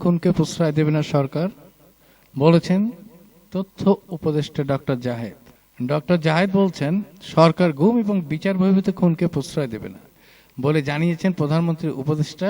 খুনকে প্রশ্রয় দেবে না সরকার, বলেছেন তথ্য উপদেষ্টা ডক্টর জাহেদ। ডক্টর জাহেদ বলছেন সরকার গুম এবং বিচার বহির্ভূত খুনকে প্রশ্রয় দেবে না বলে জানিয়েছেন প্রধানমন্ত্রীর উপদেষ্টা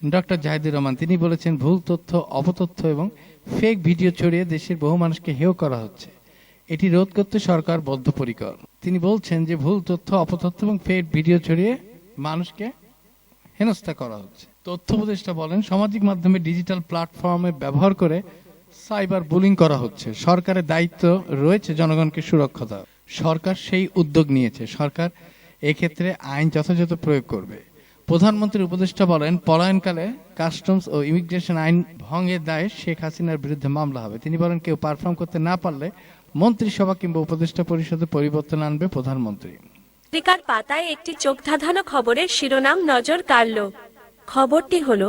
ডক্টর জাহিদুর রহমান। তিনি বলেছেন ভুল তথ্য, অপতথ্য এবং ফেক ভিডিও ছড়িয়ে দেশের বহু মানুষকে হেয় করা হচ্ছে, এটি রোধ করতে সরকার বদ্ধপরিকর। তিনি বলছেন যে ভুল তথ্য, অপতথ্য এবং ফেক ভিডিও ছড়িয়ে মানুষকে হেনস্থা করা হচ্ছে। তথ্য উপদেষ্টা বলেন সামাজিক মাধ্যমে ডিজিটাল প্ল্যাটফর্মে ব্যবহার করে সাইবার বুলিং করা হচ্ছে। সরকারের দায়িত্ব রয়েছে জনগণকে সুরক্ষা দেওয়া। সরকার সেই উদ্যোগ নিয়েছে। সরকার এক্ষেত্রে আইন যথাযথ প্রয়োগ করবে। প্রধানমন্ত্রীর উপদেষ্টা বলেন পলায়নকালে কাস্টমস ও ইমিগ্রেশন আইন ভঙ্গের দায়ে শেখ হাসিনার বিরুদ্ধে মামলা হবে। তিনি বলেন কেউ পারফর্ম করতে না পারলে মন্ত্রিসভা কিংবা উপদেষ্টা পরিষদে পরিবর্তন আনবে প্রধানমন্ত্রী। পত্রিকার পাতায় একটি চোখধাঁধানো খবরের শিরোনাম নজর কাড়ল। খবরটি হলো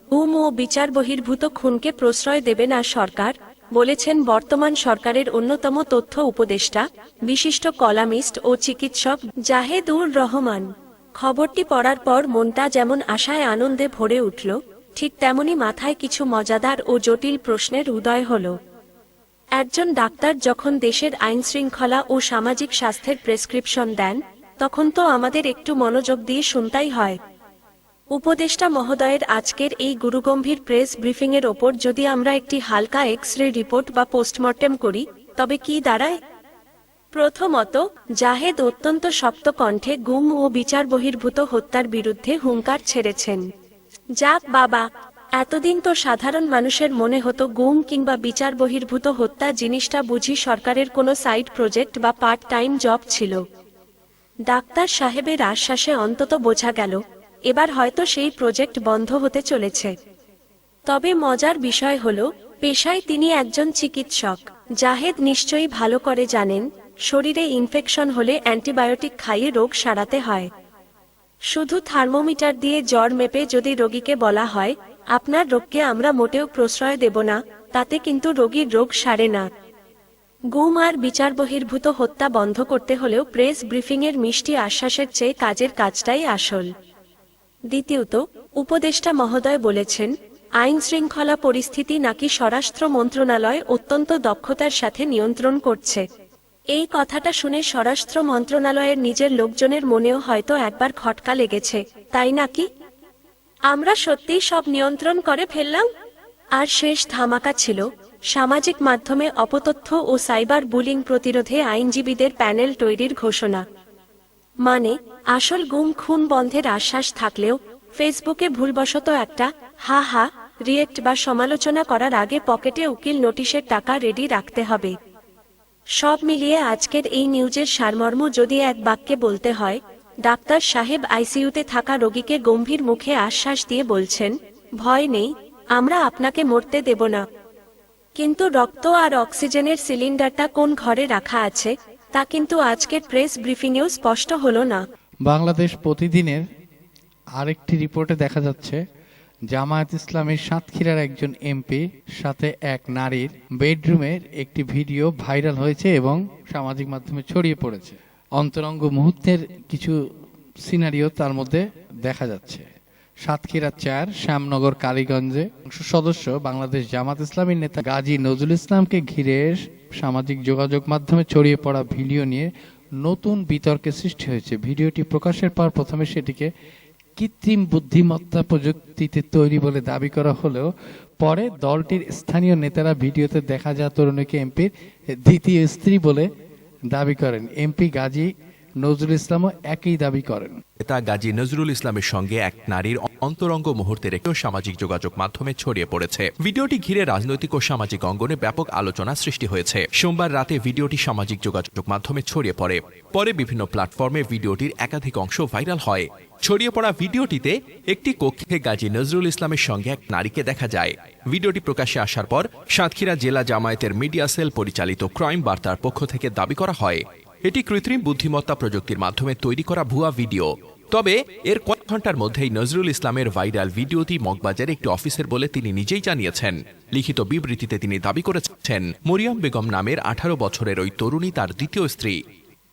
গুম ও বিচার বহির্ভূত খুনকে প্রশ্রয় দেবে না সরকার, বলেছেন বর্তমান সরকারের অন্যতম তথ্য উপদেষ্টা, বিশিষ্ট কলামিস্ট ও চিকিৎসক জাহেদুর রহমান। খবরটি পড়ার পর মনটা যেমন আশায় আনন্দে ভরে উঠল, ঠিক তেমনি মাথায় কিছু মজাদার ও জটিল প্রশ্নের উদয় হল। একজন ডাক্তার যখন দেশের আইনশৃঙ্খলা ও সামাজিক স্বাস্থ্যের প্রেসক্রিপশন দেন, তখন তো আমাদের একটু মনোযোগ দিয়ে শুনতেই হয়। উপদেষ্টা মহোদয়ের আজকের এই গুরুগম্ভীর প্রেস ব্রিফিংয়ের ওপর যদি আমরা একটি হালকা এক্স-রে রিপোর্ট বা পোস্টমর্টেম করি, তবে কি দাঁড়ায়? প্রথমত, জাহেদ অত্যন্ত শক্ত কণ্ঠে গুম ও বিচার বহির্ভূত হত্যার বিরুদ্ধে হুঙ্কার ছেড়েছেন। যাক বাবা, এতদিন তো সাধারণ মানুষের মনে হতো গুম কিংবা বিচার বহির্ভূত হত্যা জিনিসটা বুঝি সরকারের কোনো সাইড প্রজেক্ট বা পার্ট টাইম জব ছিল। ডাক্তার সাহেবের আশ্বাসে অন্তত বোঝা গেল এবার হয়তো সেই প্রজেক্ট বন্ধ হতে চলেছে। তবে মজার বিষয় হলো পেশায় তিনি একজন চিকিৎসক। জাহেদ নিশ্চয়ই ভালো করে জানেন শরীরে ইনফেকশন হলে অ্যান্টিবায়োটিক খাইয়ে রোগ সারাতে হয়। শুধু থার্মোমিটার দিয়ে জ্বর মেপে যদি রোগীকে বলা হয় আপনার রোগকে আমরা মোটেও প্রশ্রয় দেব না, তাতে কিন্তু রোগীর রোগ সারে না। গুম আর বিচার বহির্ভূত হত্যা বন্ধ করতে হলেও প্রেস ব্রিফিংয়ের মিষ্টি আশ্বাসের চেয়ে কাজের কাজটাই আসল। দ্বিতীয়ত, উপদেষ্টা মহোদয় বলেছেন আইন শৃঙ্খলা পরিস্থিতি নাকি স্বরাষ্ট্র মন্ত্রণালয় অত্যন্ত দক্ষতার সাথে নিয়ন্ত্রণ করছে। এই কথাটা শুনে স্বরাষ্ট্র মন্ত্রণালয়ের নিজের লোকজনের মনেও হয়তো একবার খটকা লেগেছে, তাই নাকি? আমরা সত্যিই সব নিয়ন্ত্রণ করে ফেললাম। আর শেষ ধামাকা ছিল সামাজিক মাধ্যমে অপতথ্য ও সাইবার বুলিং প্রতিরোধে আইনজীবীদের প্যানেল তৈরির ঘোষণা। মানে আসল গুম খুন বন্ধের আশ্বাস থাকলেও ফেসবুকে ভুলবশত একটা হা হা রিয়েক্ট বা সমালোচনা করার আগে পকেটে উকিল নোটিশের টাকা রেডি রাখতে হবে। সব মিলিয়ে আজকের এই নিউজের সারমর্ম যদি এক বাক্যে বলতে হয়, ডাক্তার সাহেব আইসিইউতে থাকা রোগীকে গম্ভীর মুখে আশ্বাস দিয়ে বলছেন ভয় নেই, আমরা আপনাকে মরতে দেব না। কিন্তু রক্ত আর অক্সিজেনের সিলিন্ডারটা কোন ঘরে রাখা আছে তা কিন্তু আজকের প্রেস ব্রিফিংয়েও স্পষ্ট হলো না। বাংলাদেশ প্রতিদিনের আরেকটি রিপোর্টে দেখা যাচ্ছে জামায়াত ইসলামের সাতক্ষীরার একজন এমপি সাথে এক নারীর বেডরুমের একটি ভিডিও ভাইরাল হয়েছে এবং সামাজিক মাধ্যমে ছড়িয়ে পড়েছে। অন্তরঙ্গ মুহূর্তের কিছু সিনারিও তার মধ্যে দেখা যাচ্ছে। সাতক্ষীরা ৪ শ্যামনগর কালীগঞ্জে সদস্য বাংলাদেশ জামাত ইসলামীর নেতা গাজী নজরুল ইসলামকে ঘিরে সামাজিক যোগাযোগ মাধ্যমে ছড়িয়ে পড়া ভিডিও নিয়ে নতুন বিতর্কের সৃষ্টি হয়েছে। ভিডিওটি প্রকাশের পর প্রথমে সেটিকে কৃত্রিম বুদ্ধিমত্তা প্রযুক্তিতে তৈরি বলে দাবি করা হলেও পরে দলটির স্থানীয় নেতারা ভিডিওতে দেখা যায় তরুণীকে এমপির দ্বিতীয় স্ত্রী বলে দাবি করেন। এমপি গাজী নজরুল ইসলামও একই দাবি করেন। নেতা গাজী নজরুল ইসলামের সঙ্গে এক নারীর অন্তরঙ্গ মুহূর্তের একটি সামাজিক যোগাযোগ মাধ্যমে ছড়িয়ে পড়েছে। ভিডিওটি ঘিরে রাজনৈতিক ও সামাজিক অঙ্গনে ব্যাপক আলোচনা সৃষ্টি হয়েছে। সোমবার রাতে ভিডিওটি সামাজিক যোগাযোগ মাধ্যমে ছড়িয়ে পড়ে। পরে বিভিন্ন প্ল্যাটফর্মে ভিডিওটির একাধিক অংশ ভাইরাল হয়। ছড়িয়ে পড়া ভিডিওটিতে একটি কক্ষে গাজী নজরুল ইসলামের সঙ্গে এক নারীকে দেখা যায়। ভিডিওটি প্রকাশ্যে আসার পর সাতক্ষীরা জেলা জামায়াতের মিডিয়া সেল পরিচালিত ক্রাইম বার্তার পক্ষ থেকে দাবি করা হয় এটি কৃত্রিম বুদ্ধিমত্তা প্রযুক্তির মাধ্যমে তৈরি করা ভুয়া ভিডিও। তবে এর কয়েক ঘন্টার মধ্যেই নজরুল ইসলামের ভাইরাল ভিডিওটি মগবাজারের একটি অফিসের বলে তিনি নিজেই জানিয়েছেন। লিখিত বিবৃতিতে তিনি দাবি করেছেন মরিয়ম বেগম নামের 18 বছরের ওই তরুণী তার দ্বিতীয় স্ত্রী।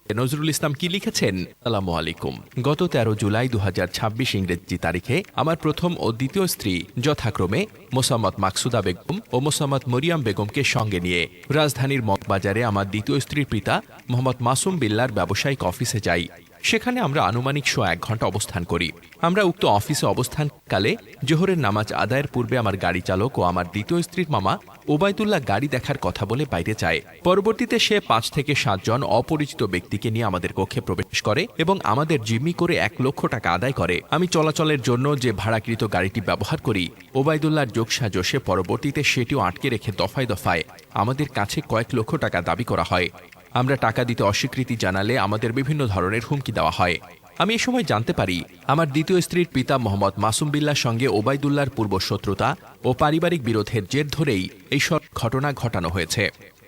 নজরুল ইসলাম কি লিখেছেন? আসসালামু আলাইকুম। গত 13 জুলাই 2026 ইংরেজি তারিখে আমার প্রথম ও দ্বিতীয় স্ত্রী যথাক্রমে মোসাম্মদ মাকসুদা বেগম ও মোসাম্মদ মরিয়াম বেগমকে সঙ্গে নিয়ে রাজধানীর মগবাজারে আমার দ্বিতীয় স্ত্রীর পিতা মোহাম্মদ মাসুম বিল্লার ব্যবসায়িক অফিসে যাই। সেখানে আমরা আনুমানিক 1 ঘন্টা অবস্থান করি। আমরা উক্ত অফিসে অবস্থানকালে জোহরের নামাজ আদায়ের পূর্বে আমার গাড়ি চালক ও আমার দ্বিতীয় স্ত্রীর মামা ওবায়দুল্লাহ গাড়ি দেখার কথা বলে বাইরে যায়। পরবর্তীতে সে 5 থেকে 7 জন অপরিচিত ব্যক্তিকে নিয়ে আমাদের কক্ষে প্রবেশ করে এবং আমাদের জিম্মি করে 1 লক্ষ টাকা আদায় করে। আমি চলাচলের জন্য যে ভাড়াকৃত গাড়িটি ব্যবহার করি, ওবায়দুল্লাহর যোগসাজশে পরবর্তীতে সেটিও আটকে রেখে দফায় দফায় আমাদের কাছে কয়েক লক্ষ টাকা দাবি করা হয়। আমরা টাকা দিতে অস্বীকৃতি জানালে আমাদের বিভিন্ন ধরনের হুমকি দেওয়া হয়। আমি এ সময় জানতে পারি আমার দ্বিতীয় স্ত্রীর পিতা মোহাম্মদ মাসুম বিল্লার সঙ্গে ওবায়দুল্লাহর পূর্বশত্রুতা ও পারিবারিক বিরোধের জের ধরেই এইসব ঘটনা ঘটানো হয়েছে।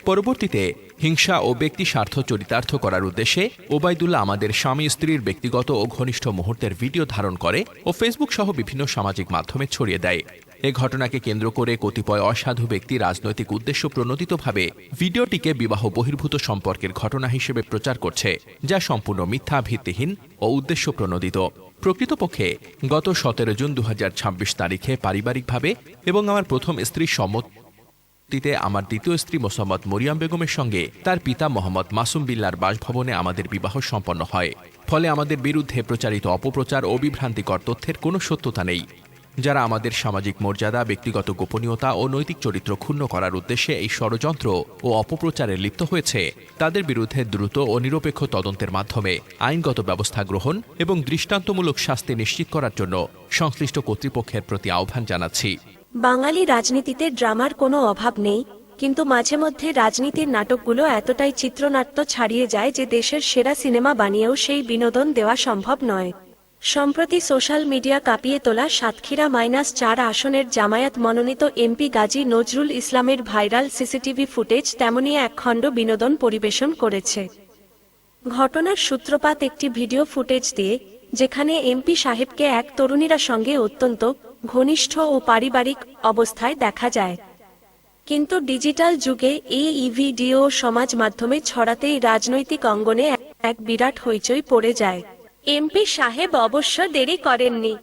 পরবর্তীতে হিংসা ও ব্যক্তি স্বার্থ চরিতার্থ করার উদ্দেশ্যে ওবায়দুল্লাহ আমাদের স্বামী স্ত্রীর ব্যক্তিগত ও ঘনিষ্ঠ মুহূর্তের ভিডিও ধারণ করে ও ফেসবুক সহ বিভিন্ন সামাজিক মাধ্যমে ছড়িয়ে দেয়। এ ঘটনাকে কেন্দ্র করে কতিপয় অসাধু ব্যক্তি রাজনৈতিক উদ্দেশ্য প্রণোদিতভাবে ভিডিওটিকে বিবাহ বহির্ভূত সম্পর্কের ঘটনা হিসেবে প্রচার করছে, যা সম্পূর্ণ মিথ্যা, ভিত্তিহীন ও উদ্দেশ্য প্রণোদিত। প্রকৃতপক্ষে গত 17 জুন 2026 তারিখে পারিবারিকভাবে এবং আমার প্রথম স্ত্রীর সম্মতিতে আমার দ্বিতীয় স্ত্রী মোসাম্মদ মরিয়াম বেগমের সঙ্গে তার পিতা মোহাম্মদ মাসুম বিল্লার বাসভবনে আমাদের বিবাহ সম্পন্ন হয়। ফলে আমাদের বিরুদ্ধে প্রচারিত অপপ্রচার ও বিভ্রান্তিকর তথ্যের কোনো সত্যতা নেই। যারা আমাদের সামাজিক মর্যাদা, ব্যক্তিগত গোপনীয়তা ও নৈতিক চরিত্র ক্ষুণ্ণ করার উদ্দেশ্যে এই ষড়যন্ত্র ও অপপ্রচারে লিপ্ত হয়েছে, তাদের বিরুদ্ধে দ্রুত ও নিরপেক্ষ তদন্তের মাধ্যমে আইনগত ব্যবস্থা গ্রহণ এবং দৃষ্টান্তমূলক শাস্তি নিশ্চিত করার জন্য সংশ্লিষ্ট কর্তৃপক্ষের প্রতি আহ্বান জানাচ্ছি। বাঙালি রাজনীতিতে ড্রামার কোনো অভাব নেই, কিন্তু মাঝে মধ্যে রাজনীতির নাটকগুলো এতটাই চিত্রনাট্য ছাড়িয়ে যায় যে দেশের সেরা সিনেমা বানিয়েও সেই বিনোদন দেওয়া সম্ভব নয়। সম্প্রতি সোশ্যাল মিডিয়া কাঁপিয়ে তোলা সাতক্ষীরা -4 আসনের জামায়াত মনোনীত এমপি গাজী নজরুল ইসলামের ভাইরাল সিসিটিভি ফুটেজ তেমনই এক খণ্ড বিনোদন পরিবেশন করেছে। ঘটনার সূত্রপাত একটি ভিডিও ফুটেজ দিয়ে, যেখানে এমপি সাহেবকে এক তরুণীরা সঙ্গে অত্যন্ত ঘনিষ্ঠ ও পারিবারিক অবস্থায় দেখা যায়। কিন্তু ডিজিটাল যুগে এই ভিডিও সমাজ মাধ্যমে ছড়াতেই রাজনৈতিক অঙ্গনে এক বিরাট হইচই পড়ে যায়। এমপি সাহেব অবশ্য দেরি করেননি।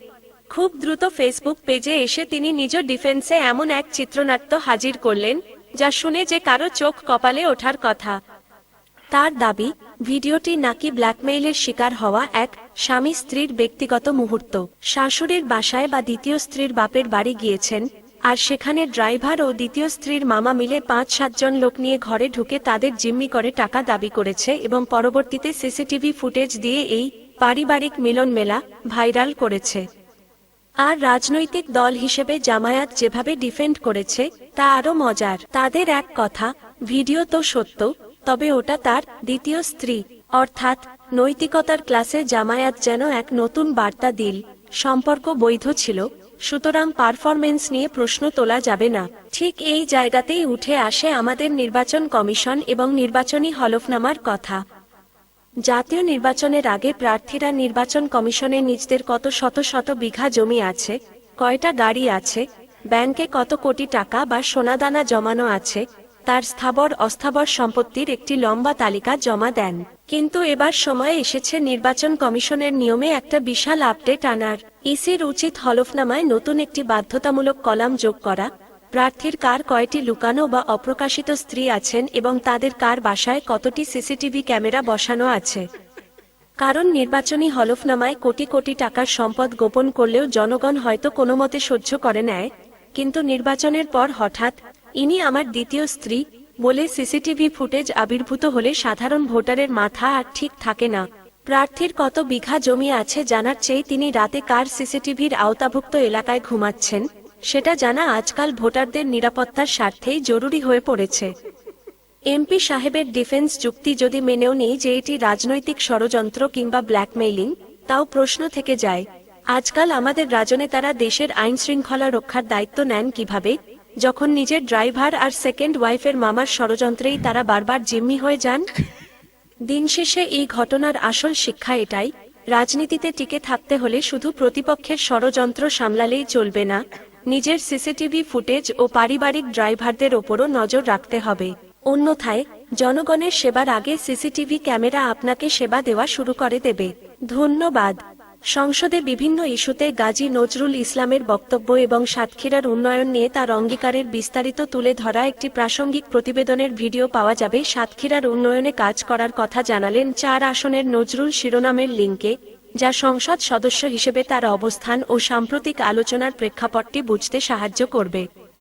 খুব দ্রুত ফেসবুক পেজে এসে তিনি নিজ ডিফেন্সে এমন এক চিত্রনাট্য হাজির করলেন, যা শুনে যে কারো চোখ কপালে ওঠার কথা। তার দাবি, ভিডিওটি নাকি ব্ল্যাকমেইলের শিকার হওয়া এক স্বামী স্ত্রীর ব্যক্তিগত মুহূর্ত। শাশুড়ির বাসায় বা দ্বিতীয় স্ত্রীর বাপের বাড়ি গিয়েছেন, আর সেখানে ড্রাইভার ও দ্বিতীয় স্ত্রীর মামা মিলে 5-7 জন লোক নিয়ে ঘরে ঢুকে তাদের জিম্মি করে টাকা দাবি করেছে এবং পরবর্তীতে সিসিটিভি ফুটেজ দিয়ে এই পারিবারিক মিলন মেলা ভাইরাল করেছে। আর রাজনৈতিক দল হিসেবে জামায়াত যেভাবে ডিফেন্ড করেছে তা আরো মজার। তাদের এক কথা, ভিডিও তো সত্য, তবে ওটা তার দ্বিতীয় স্ত্রী। অর্থাৎ নৈতিকতার ক্লাসে জামায়াত যেন এক নতুন বার্তা দিল, সম্পর্ক বৈধ ছিল, সুতরাং পারফরমেন্স নিয়ে প্রশ্ন তোলা যাবে না। ঠিক এই জায়গাতেই উঠে আসে আমাদের নির্বাচন কমিশন এবং নির্বাচনী হলফনামার কথা। জাতীয় নির্বাচনের আগে প্রার্থীরা নির্বাচন কমিশনে নিজেদের কত শত শত বিঘা জমি আছে, কয়টা গাড়ি আছে, ব্যাংকে কত কোটি টাকা বা সোনাদানা জমানো আছে, তার স্থাবর অস্থাবর সম্পত্তির একটি লম্বা তালিকা জমা দেন। কিন্তু এবার সময় এসেছে নির্বাচন কমিশনের নিয়মে একটা বিশাল আপডেট আনার। ইসির উচিত হলফনামায় নতুন একটি বাধ্যতামূলক কলাম যোগ করা, প্রার্থীর কার কয়টি লুকানো বা অপ্রকাশিত স্ত্রী আছেন এবং তাদের কার বাসায় কতটি সিসিটিভি ক্যামেরা বসানো আছে। কারণ নির্বাচনী হলফনামায় কোটি কোটি টাকার সম্পদ গোপন করলেও জনগণ হয়তো কোনোমতে সহ্য করে নেয়, কিন্তু নির্বাচনের পর হঠাৎ ইনি আমার দ্বিতীয় স্ত্রী বলে সিসিটিভি ফুটেজ আবির্ভূত হলে সাধারণ ভোটারের মাথা আর ঠিক থাকে না। প্রার্থীর কত বিঘা জমি আছে জানার চেয়ে তিনি রাতে কার সিসিটিভির আওতাভুক্ত এলাকায় ঘুমাচ্ছেন সেটা জানা আজকাল ভোটারদের নিরাপত্তার স্বার্থেই জরুরি হয়ে পড়েছে। এমপি সাহেবের ডিফেন্স যুক্তি যদি মেনেও নেই যে এটি রাজনৈতিক ষড়যন্ত্র কিংবা ব্ল্যাকমেইলিং, তাও প্রশ্ন থেকে যায়, আজকাল আমাদের রাজনেতারা দেশের আইন শৃঙ্খলা রক্ষার দায়িত্ব নেন কিভাবে, যখন নিজের ড্রাইভার আর সেকেন্ড ওয়াইফের মামার ষড়যন্ত্রেই তারা বারবার জিম্মি হয়ে যান। দিন শেষে এই ঘটনার আসল শিক্ষা এটাই, রাজনীতিতে টিকে থাকতে হলে শুধু প্রতিপক্ষের ষড়যন্ত্র সামলালেই চলবে না, নিজের সিসিটিভি ফুটেজ ও পারিবারিক ড্রাইভারদের ওপরও নজর রাখতে হবে। অন্যথায় জনগণের সেবার আগে সিসিটিভি ক্যামেরা আপনাকে সেবা দেওয়া শুরু করে দেবে। ধন্যবাদ। সংসদে বিভিন্ন ইস্যুতে গাজী নজরুল ইসলামের বক্তব্য এবং সাতক্ষীরার উন্নয়ন নিয়ে তার অঙ্গীকারের বিস্তারিত তুলে ধরা একটি প্রাসঙ্গিক প্রতিবেদনের ভিডিও পাওয়া যাবে। সাতক্ষীরার উন্নয়নে কাজ করার কথা জানালেন 4 আসনের নজরুল শিরোনামের লিঙ্কে, যা সংসদ সদস্য হিসেবে তার অবস্থান ও সাম্প্রতিক আলোচনার প্রেক্ষাপটটি বুঝতে সাহায্য করবে।